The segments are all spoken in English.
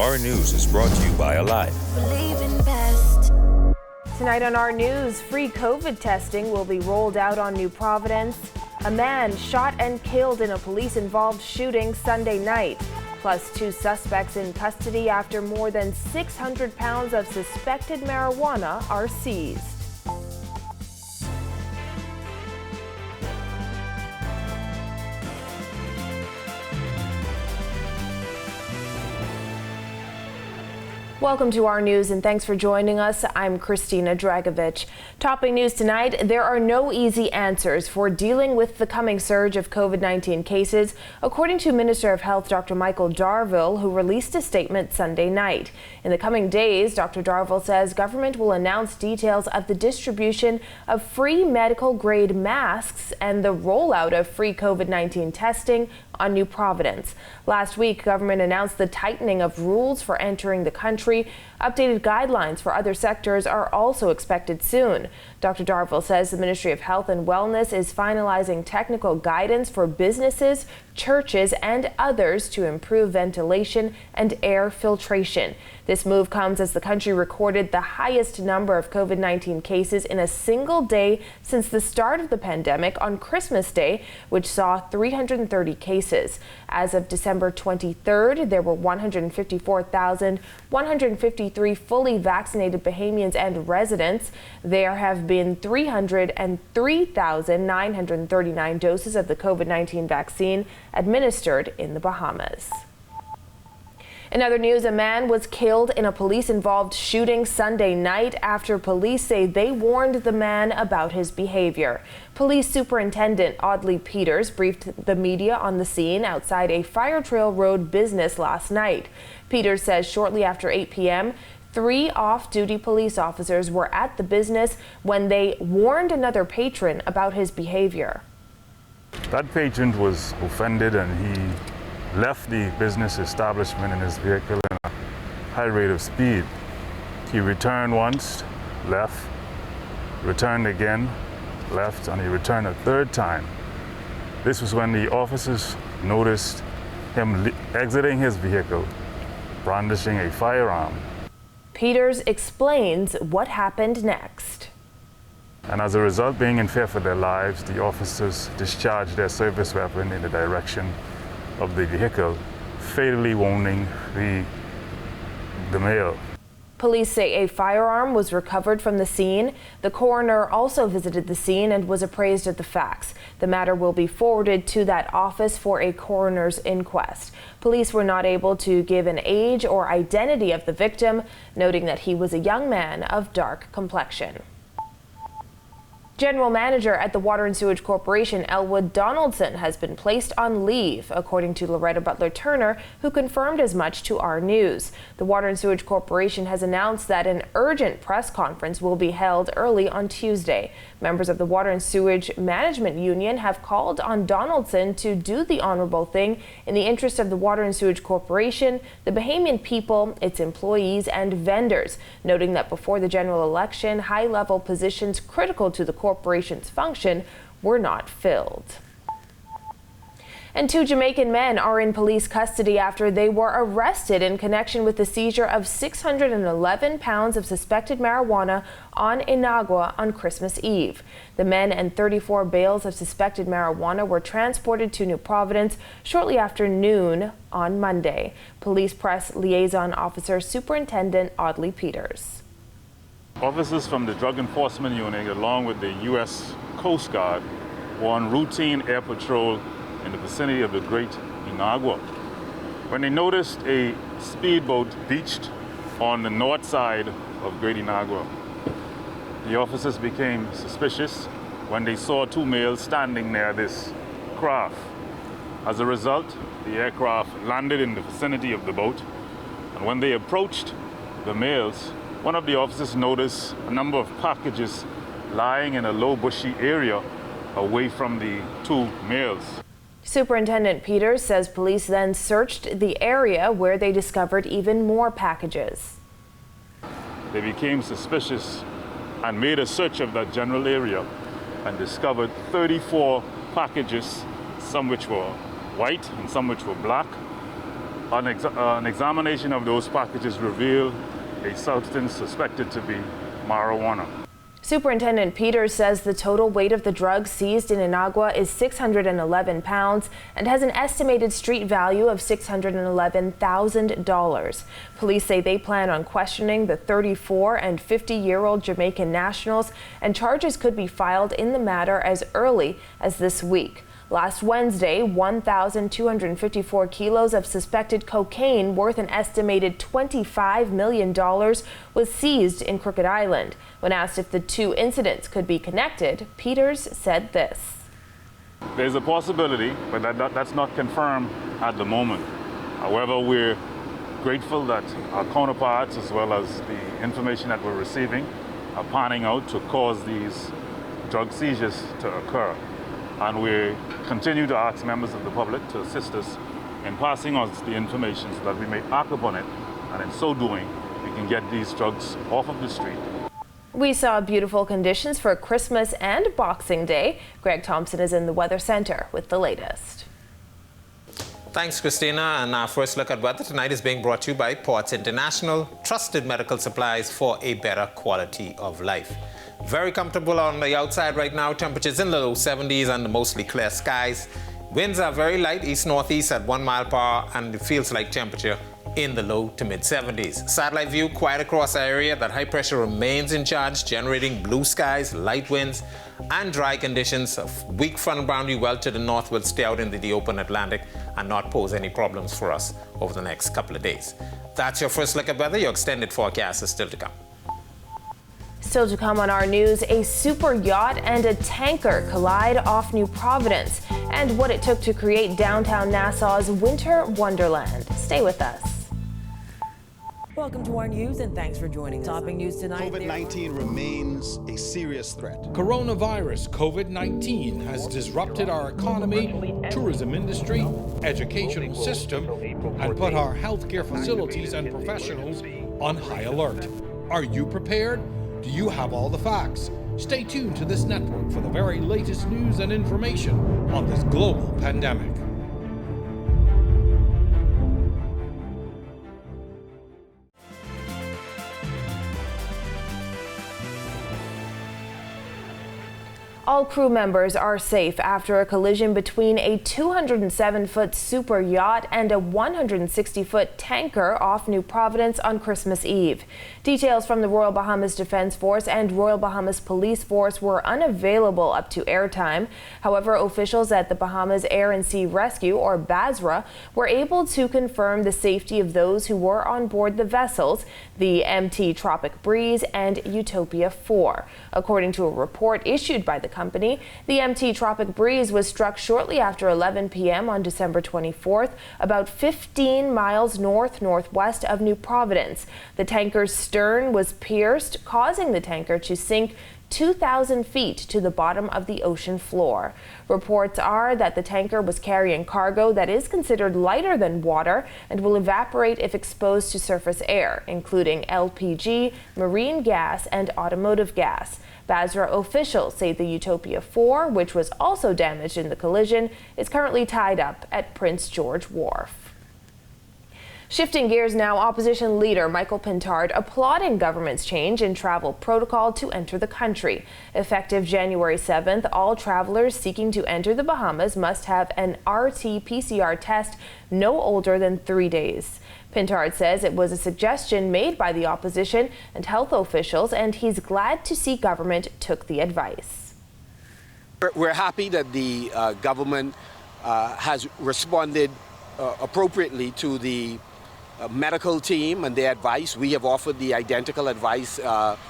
Our News is brought to you by Alive. Tonight on Our News, free COVID testing will be rolled out on New Providence. A man shot and killed in a police-involved shooting Sunday night. Plus 2 suspects in custody after more than 600 pounds of suspected marijuana are seized. Welcome to Our News and thanks for joining us. I'm Christina Dragovich. Topping news tonight, there are no easy answers for dealing with the coming surge of COVID-19 cases, according to Minister of Health Dr. Michael Darville, who released a statement Sunday night. In the coming days, Dr. Darville says government will announce details of the distribution of free medical-grade masks and the rollout of free COVID-19 testing on New Providence. Last week, government announced the tightening of rules for entering the country. Updated guidelines for other sectors are also expected soon. Dr. Darville says the Ministry of Health and Wellness is finalizing technical guidance for businesses, churches, and others to improve ventilation and air filtration. This move comes as the country recorded the highest number of COVID-19 cases in a single day since the start of the pandemic on Christmas Day, which saw 330 cases. As of December 23rd, there were 154,153 fully vaccinated Bahamians and residents. There have been 303,939 doses of the COVID-19 vaccine administered in the Bahamas. In other news, a man was killed in a police-involved shooting Sunday night after police say they warned the man about his behavior. Police Superintendent Audley Peters briefed the media on the scene outside a Fire Trail Road business last night. Peters says shortly after 8 p.m., 3 off-duty police officers were at the business when they warned another patron about his behavior. That patron was offended and he left the business establishment in his vehicle at a high rate of speed. He returned once, left, returned again, left, and he returned a third time. This was when the officers noticed him exiting his vehicle, brandishing a firearm. Peters explains what happened next. And as a result, being in fear for their lives, the officers discharged their service weapon in the direction of the vehicle, fatally wounding the male. Police say a firearm was recovered from the scene. The coroner also visited the scene and was appraised of the facts. The matter will be forwarded to that office for a coroner's inquest. Police were not able to give an age or identity of the victim, noting that he was a young man of dark complexion. General Manager at the Water and Sewage Corporation, Elwood Donaldson, has been placed on leave, according to Loretta Butler Turner, who confirmed as much to Our News. The Water and Sewage Corporation has announced that an urgent press conference will be held early on Tuesday. Members of the Water and Sewage Management Union have called on Donaldson to do the honorable thing in the interest of the Water and Sewage Corporation, the Bahamian people, its employees, and vendors, noting that before the general election, high-level positions critical to the corporation's function were not filled. And 2 Jamaican men are in police custody after they were arrested in connection with the seizure of 611 pounds of suspected marijuana on Inagua on Christmas Eve. The men and 34 bales of suspected marijuana were transported to New Providence shortly after noon on Monday. Police Press Liaison Officer Superintendent Audley Peters. Officers from the Drug Enforcement Unit, along with the U.S. Coast Guard, were on routine air patrol in the vicinity of the Great Inagua when they noticed a speedboat beached on the north side of Great Inagua. The officers became suspicious when they saw 2 males standing near this craft. As a result, the aircraft landed in the vicinity of the boat, and when they approached the males, one of the officers noticed a number of packages lying in a low bushy area away from the 2 males. Superintendent Peters says police then searched the area where they discovered even more packages. They became suspicious and made a search of that general area and discovered 34 packages, some which were white and some which were black. An examination of those packages revealed a substance suspected to be marijuana. Superintendent Peters says the total weight of the drugs seized in Inagua is 611 pounds and has an estimated street value of $611,000. Police say they plan on questioning the 34 and 50-year-old Jamaican nationals, and charges could be filed in the matter as early as this week. Last Wednesday, 1,254 kilos of suspected cocaine worth an estimated $25 million was seized in Crooked Island. When asked if the two incidents could be connected, Peters said this. There's a possibility, but that's not confirmed at the moment. However, we're grateful that our counterparts, as well as the information that we're receiving, are panning out to cause these drug seizures to occur. And we continue to ask members of the public to assist us in passing us the information so that we may act upon it, and in so doing, we can get these drugs off of the street. We saw beautiful conditions for Christmas and Boxing Day. Greg Thompson is in the Weather Center with the latest. Thanks, Christina. And our first look at weather tonight is being brought to you by Ports International, trusted medical supplies for a better quality of life. Very comfortable on the outside right now. Temperatures in the low 70s under mostly clear skies. Winds are very light, east-northeast at 1 mile per hour, and it feels like temperature in the low to mid 70s. Satellite view quiet across the area. That high pressure remains in charge, generating blue skies, light winds, and dry conditions. A weak front boundary well to the north will stay out into the open Atlantic and not pose any problems for us over the next couple of days. That's your first look at weather. Your extended forecast is still to come. Still to come on our news, a super yacht and a tanker collide off New Providence, and what it took to create downtown Nassau's winter wonderland. Stay with us. Welcome to our news and thanks for joining us. Topping news tonight. COVID-19 remains a serious threat. Coronavirus COVID-19 has disrupted our economy, tourism industry, educational system, and put our healthcare facilities and professionals on high alert. Are you prepared? Do you have all the facts? Stay tuned to this network for the very latest news and information on this global pandemic. All crew members are safe after a collision between a 207-foot super yacht and a 160-foot tanker off New Providence on Christmas Eve. Details from the Royal Bahamas Defense Force and Royal Bahamas Police Force were unavailable up to airtime. However, officials at the Bahamas Air and Sea Rescue, or BASRA, were able to confirm the safety of those who were on board the vessels, the MT Tropic Breeze and Utopia 4. According to a report issued by the company, the MT Tropic Breeze was struck shortly after 11 p.m. on December 24th, about 15 miles northwest of New Providence. The tanker's stern was pierced, causing the tanker to sink 2,000 feet to the bottom of the ocean floor. Reports are that the tanker was carrying cargo that is considered lighter than water and will evaporate if exposed to surface air, including LPG, marine gas, and automotive gas. BASRA officials say the Utopia 4, which was also damaged in the collision, is currently tied up at Prince George Wharf. Shifting gears now, opposition leader Michael Pintard applauding government's change in travel protocol to enter the country. Effective January 7th, all travelers seeking to enter the Bahamas must have an RT-PCR test no older than 3 days. Pintard says it was a suggestion made by the opposition and health officials, and he's glad to see government took the advice. We're happy that the government has responded appropriately to the medical team and their advice. We have offered the identical advice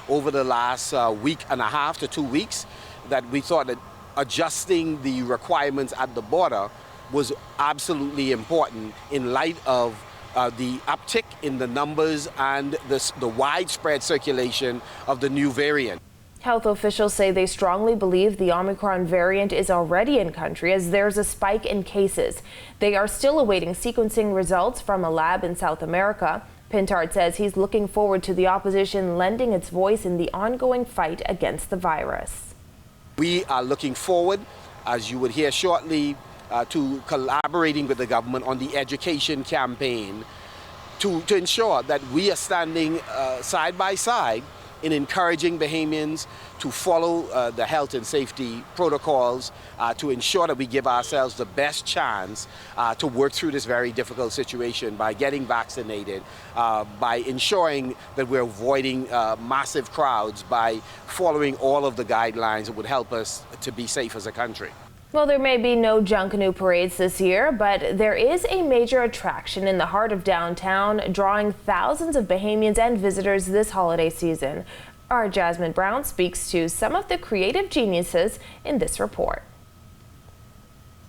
over the last week and a half to 2 weeks, that we thought that adjusting the requirements at the border was absolutely important in light of the uptick in the numbers and the widespread circulation of the new variant. Health officials say they strongly believe the Omicron variant is already in country, as there's a spike in cases. They are still awaiting sequencing results from a lab in South America. Pintard says he's looking forward to the opposition lending its voice in the ongoing fight against the virus. We are looking forward, as you would hear shortly, to collaborating with the government on the education campaign to ensure that we are standing side by side in encouraging Bahamians to follow the health and safety protocols to ensure that we give ourselves the best chance to work through this very difficult situation by getting vaccinated, by ensuring that we're avoiding massive crowds, by following all of the guidelines that would help us to be safe as a country. Well, there may be no Junkanoo parades this year, but there is a major attraction in the heart of downtown, drawing thousands of Bahamians and visitors this holiday season. Our Jasmine Brown speaks to some of the creative geniuses in this report.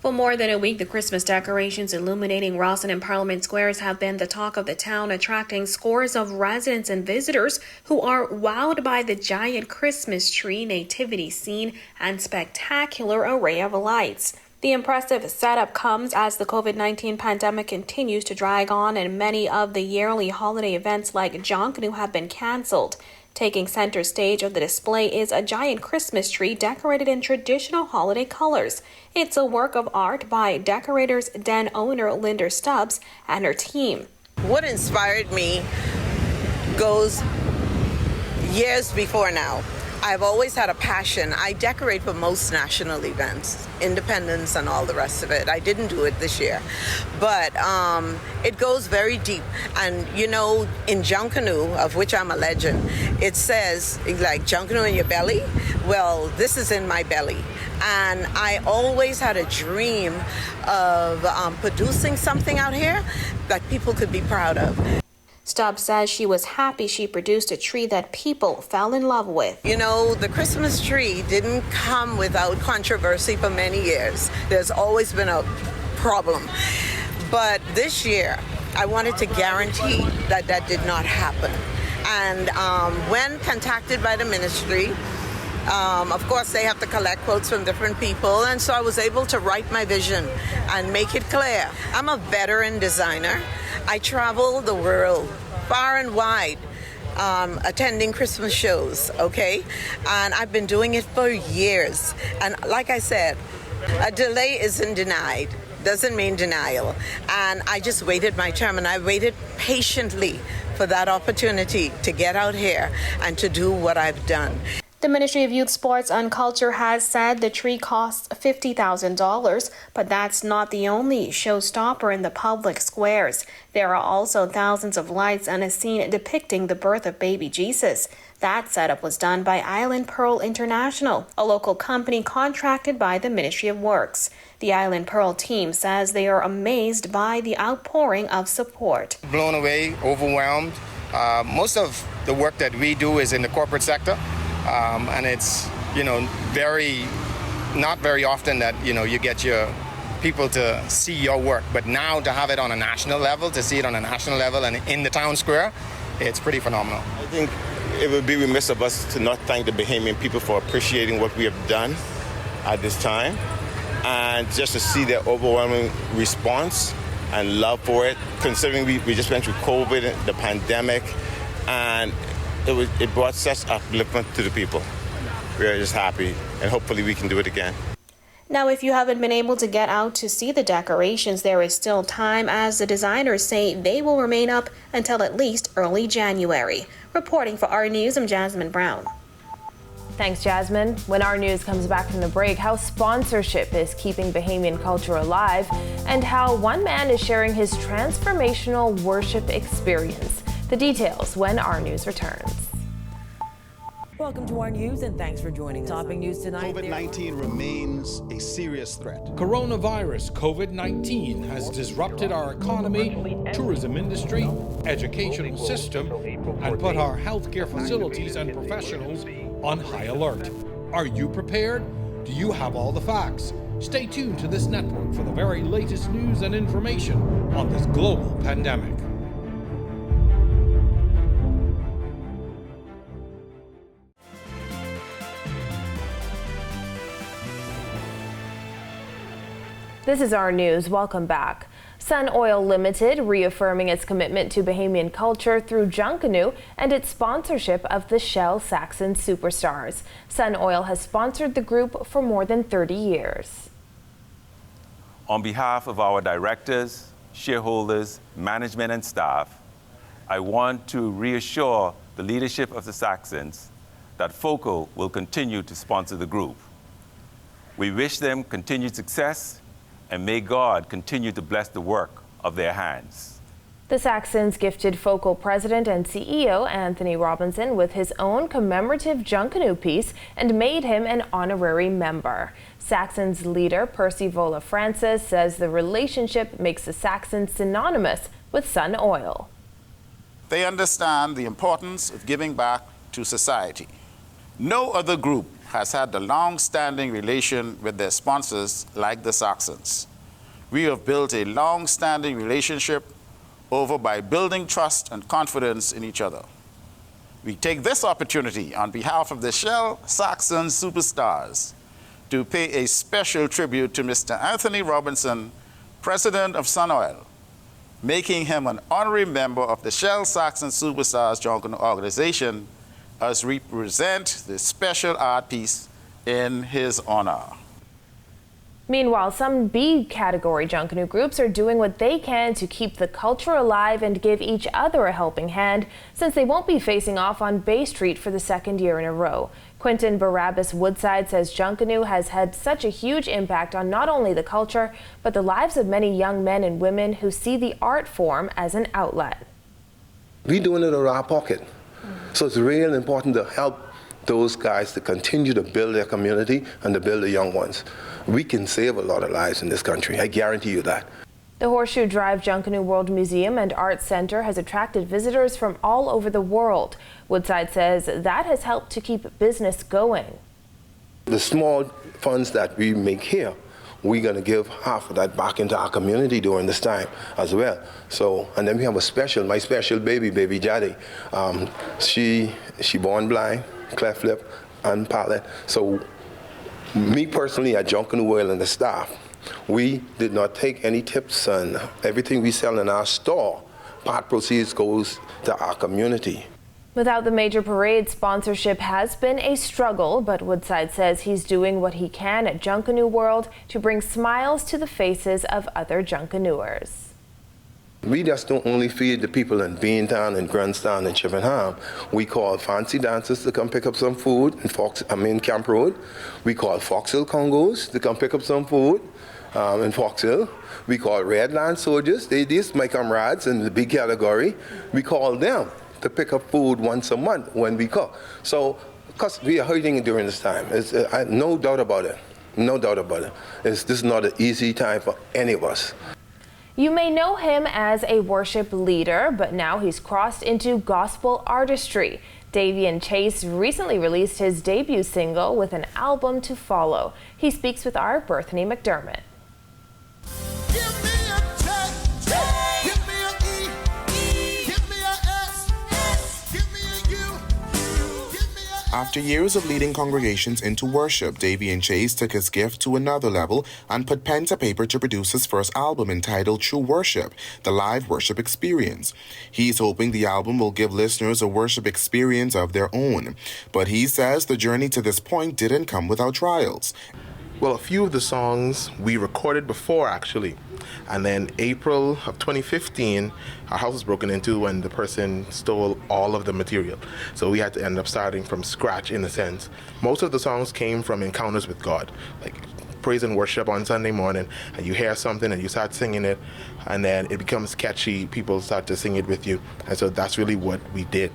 For more than a week, the Christmas decorations illuminating Rawson and Parliament Squares have been the talk of the town, attracting scores of residents and visitors who are wowed by the giant Christmas tree, nativity scene, and spectacular array of lights. The impressive setup comes as the COVID-19 pandemic continues to drag on, and many of the yearly holiday events like Junkanoo have been canceled. Taking center stage of the display is a giant Christmas tree decorated in traditional holiday colors. It's a work of art by decorators den owner Linda Stubbs and her team. What inspired me goes years before now. I've always had a passion. I decorate for most national events, Independence and all the rest of it. I didn't do it this year, but it goes very deep. And you know, in Junkanoo, of which I'm a legend, it says like Junkanoo in your belly. Well, this is in my belly. And I always had a dream of producing something out here that people could be proud of. Stubbs says she was happy she produced a tree that people fell in love with. You know, the Christmas tree didn't come without controversy for many years. There's always been a problem. But this year, I wanted to guarantee that that did not happen. And when contacted by the ministry, of course, they have to collect quotes from different people, and so I was able to write my vision and make it clear. I'm a veteran designer. I travel the world far and wide attending Christmas shows, okay? And I've been doing it for years. And like I said, a delay isn't denied, doesn't mean denial. And I just waited my turn, and I waited patiently for that opportunity to get out here and to do what I've done. The Ministry of Youth, Sports and Culture has said the tree costs $50,000, but that's not the only showstopper in the public squares. There are also thousands of lights and a scene depicting the birth of baby Jesus. That setup was done by Island Pearl International, a local company contracted by the Ministry of Works. The Island Pearl team says they are amazed by the outpouring of support. Blown away, overwhelmed. Most of the work that we do is in the corporate sector. And it's, not very often that, you get your people to see your work. But now to have it on a national level, to see it on a national level and in the town square, it's pretty phenomenal. I think it would be remiss of us to not thank the Bahamian people for appreciating what we have done at this time. And just to see their overwhelming response and love for it, considering we just went through COVID, the pandemic, and it brought such upliftment to the people. We are just happy, and hopefully we can do it again. Now, if you haven't been able to get out to see the decorations, there is still time, as the designers say they will remain up until at least early January. Reporting for Our News, I'm Jasmine Brown. Thanks, Jasmine. When Our News comes back from the break, how sponsorship is keeping Bahamian culture alive and how one man is sharing his transformational worship experience. The details when Our News returns. Welcome to Our News, and thanks for joining. Topping news tonight. COVID-19 remains a serious threat. Coronavirus COVID-19 has disrupted our economy, tourism industry, educational system, and put our healthcare facilities and professionals on high alert. Are you prepared? Do you have all the facts? Stay tuned to this network for the very latest news and information on this global pandemic. This is Our News. Welcome back. Sun Oil Limited reaffirming its commitment to Bahamian culture through Junkanoo and its sponsorship of the Shell Saxon Superstars. Sun Oil has sponsored the group for more than 30 years. On behalf of our directors, shareholders, management, and staff, I want to reassure the leadership of the Saxons that FOCO will continue to sponsor the group. We wish them continued success, and may God continue to bless the work of their hands. The Saxons gifted FOCO president and CEO Anthony Robinson with his own commemorative Junkanoo piece and made him an honorary member. Saxons leader Percy Vola Francis says the relationship makes the Saxons synonymous with Sun Oil. They understand the importance of giving back to society. No other group has had the long-standing relation with their sponsors like the Saxons. We have built a long-standing relationship over by building trust and confidence in each other. We take this opportunity on behalf of the Shell Saxon Superstars to pay a special tribute to Mr. Anthony Robinson, President of Sun Oil, making him an honorary member of the Shell Saxon Superstars Junkanoo organization as we present this special art piece in his honor. Meanwhile, some B category Junkanoo groups are doing what they can to keep the culture alive and give each other a helping hand, since they won't be facing off on Bay Street for the second year in a row. Quentin Barabbas Woodside says Junkanoo has had such a huge impact on not only the culture, but the lives of many young men and women who see the art form as an outlet. We're doing it out of our pocket. So it's really important to help those guys to continue to build their community and to build the young ones. We can save a lot of lives in this country, I guarantee you that. The Horseshoe Drive Junkanoo World Museum and Art Center has attracted visitors from all over the world. Woodside says that has helped to keep business going. The small funds that we make here, we're going to give half of that back into our community during this time as well. So, and then we have my special baby Jaddy. She born blind, cleft lip, and palate. So me personally at Junkanoo Oil and the staff, we did not take any tips, and everything we sell in our store, part proceeds goes to our community. Without the major parade, sponsorship has been a struggle, but Woodside says he's doing what he can at Junkanoo World to bring smiles to the faces of other Junkanooers. We just don't only feed the people in Beantown and Grandstand and Chippenham. We call fancy dancers to come pick up some food in Camp Road. We call Foxhill Congos to come pick up some food in Foxhill. We call Redland soldiers. These my comrades in the big category. We call them to pick up food once a month when we cook. So, because we are hurting during this time. No doubt about it. No doubt about it. This is not an easy time for any of us. You may know him as a worship leader, but now he's crossed into gospel artistry. Davian Chase recently released his debut single with an album to follow. He speaks with our Bethany McDermott. After years of leading congregations into worship, Davian Chase took his gift to another level and put pen to paper to produce his first album entitled True Worship, the live worship experience. He's hoping the album will give listeners a worship experience of their own. But he says the journey to this point didn't come without trials. Well, a few of the songs we recorded before, actually. And then April of 2015, our house was broken into when the person stole all of the material. So we had to end up starting from scratch, in a sense. Most of the songs came from encounters with God, like praise and worship on Sunday morning, and you hear something and you start singing it, and then it becomes catchy. People start to sing it with you. And so that's really what we did.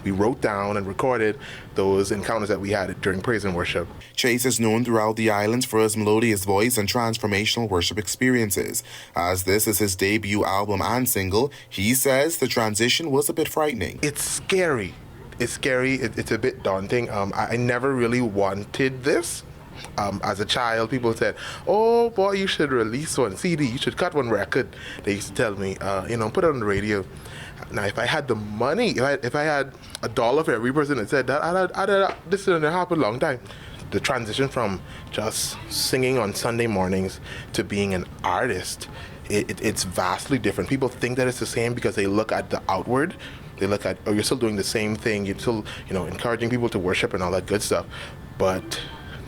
We wrote down and recorded those encounters that we had during praise and worship. Chase is known throughout the islands for his melodious voice and transformational worship experiences. As this is his debut album and single, he says the transition was a bit frightening. It's scary. It's scary. It's a bit daunting. I never really wanted this. As a child, people said, "Oh boy, you should release one CD, you should cut one record." They used to tell me, put it on the radio. Now, if I had the money, if I had $1 for every person that said that, this would have happened a long time. The transition from just singing on Sunday mornings to being an artist, it's vastly different. People think that it's the same because they look at the outward. They look at, oh, you're still doing the same thing. You're still, encouraging people to worship and all that good stuff. But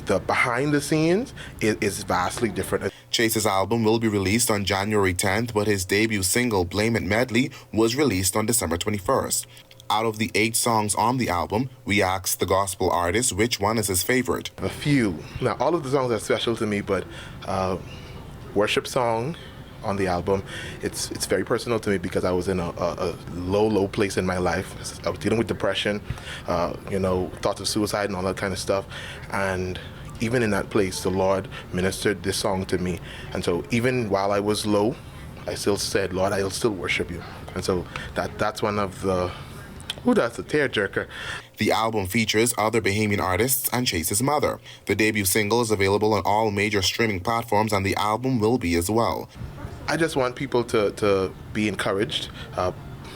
the behind the scenes is vastly different. Chase's album will be released on January 10th, but his debut single, Blame It Medley, was released on December 21st. Out of the 8 songs on the album, we asked the gospel artist which one is his favorite. A few. Now, all of the songs are special to me, but worship song on the album, it's very personal to me because I was in a low place in my life. I was dealing with depression, thoughts of suicide and all that kind of stuff. And even in that place, the Lord ministered this song to me. And so even while I was low, I still said, Lord, I'll still worship you. And so that's one of the... Ooh, that's a tearjerker. The album features other Bahamian artists and Chase's mother. The debut single is available on all major streaming platforms, and the album will be as well. I just want people to be encouraged.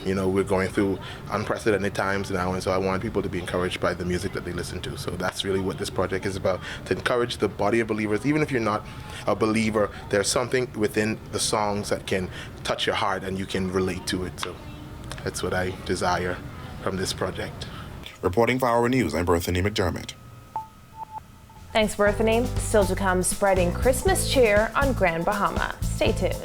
We're going through unprecedented times now, and so I want people to be encouraged by the music that they listen to. So that's really what this project is about, to encourage the body of believers. Even if you're not a believer, there's something within the songs that can touch your heart and you can relate to it. So that's what I desire from this project. Reporting for Our News, I'm Berthany McDermott. Thanks, Berthany. Still to come, spreading Christmas cheer on Grand Bahama. Stay tuned.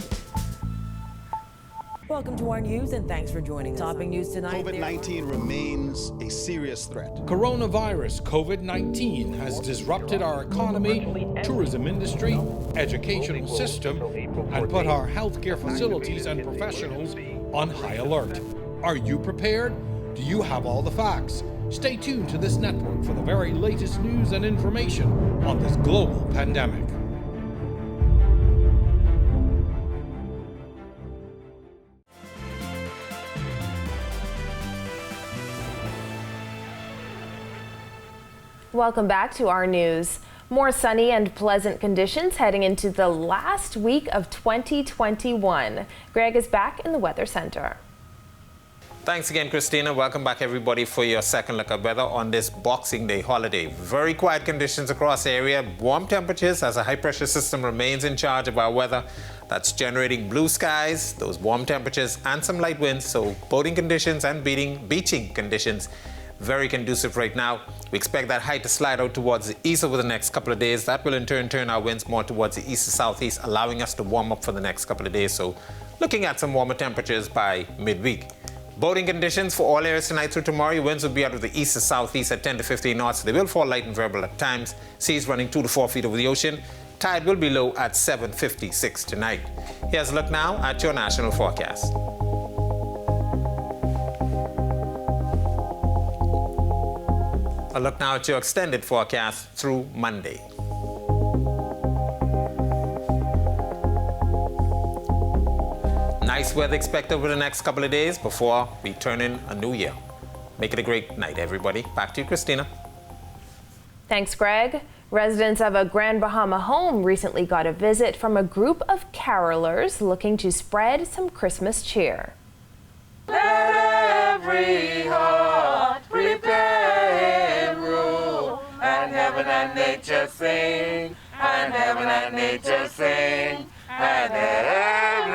Welcome to our news and thanks for joining us. Topping news tonight. COVID-19 remains a serious threat. Coronavirus COVID-19 has disrupted our economy, tourism industry, educational system, and put our healthcare facilities and professionals on high alert. Are you prepared? Do you have all the facts? Stay tuned to this network for the very latest news and information on this global pandemic. Welcome back to our news. More sunny and pleasant conditions heading into the last week of 2021. Greg is back in the Weather Center. Thanks again, Christina. Welcome back, everybody, for your second look at weather on this Boxing Day holiday. Very quiet conditions across the area. Warm temperatures as a high-pressure system remains in charge of our weather. That's generating blue skies, those warm temperatures, and some light winds. So boating conditions and beaching conditions very conducive right now. We expect that high to slide out towards the east over the next couple of days. That will in turn turn our winds more towards the east to southeast, allowing us to warm up for the next couple of days. So looking at some warmer temperatures by midweek. Boating conditions for all areas tonight through tomorrow. Your winds will be out of the east to southeast at 10 to 15 knots. They will fall light and variable at times. Seas running 2 to 4 feet over the ocean. Tide will be low at 7:56 tonight. Here's a look now at your national forecast. A look now at your extended forecast through Monday. Nice weather expected over the next couple of days before we turn in a new year. Make it a great night, everybody. Back to you, Christina. Thanks, Greg. Residents of a Grand Bahama home recently got a visit from a group of carolers looking to spread some Christmas cheer. Let every heart prepare and rule, and heaven and nature sing, and heaven and nature sing, and heaven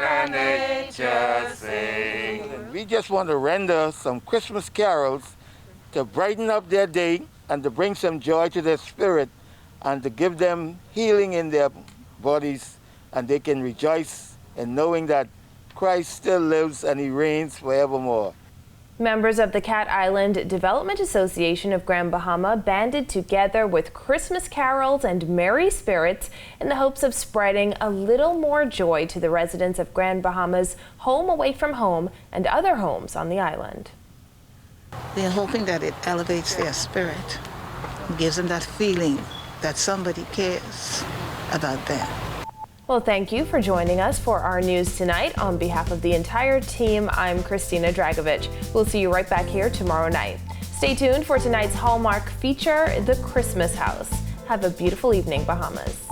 and nature sing. We just want to render some Christmas carols to brighten up their day and to bring some joy to their spirit and to give them healing in their bodies, and they can rejoice in knowing that Christ still lives and he reigns forevermore. Members of the Cat Island Development Association of Grand Bahama banded together with Christmas carols and merry spirits in the hopes of spreading a little more joy to the residents of Grand Bahama's home away from home and other homes on the island. They're hoping that it elevates their spirit and gives them that feeling that somebody cares about them. Well, thank you for joining us for our news tonight. On behalf of the entire team, I'm Christina Dragovich. We'll see you right back here tomorrow night. Stay tuned for tonight's Hallmark feature, The Christmas House. Have a beautiful evening, Bahamas.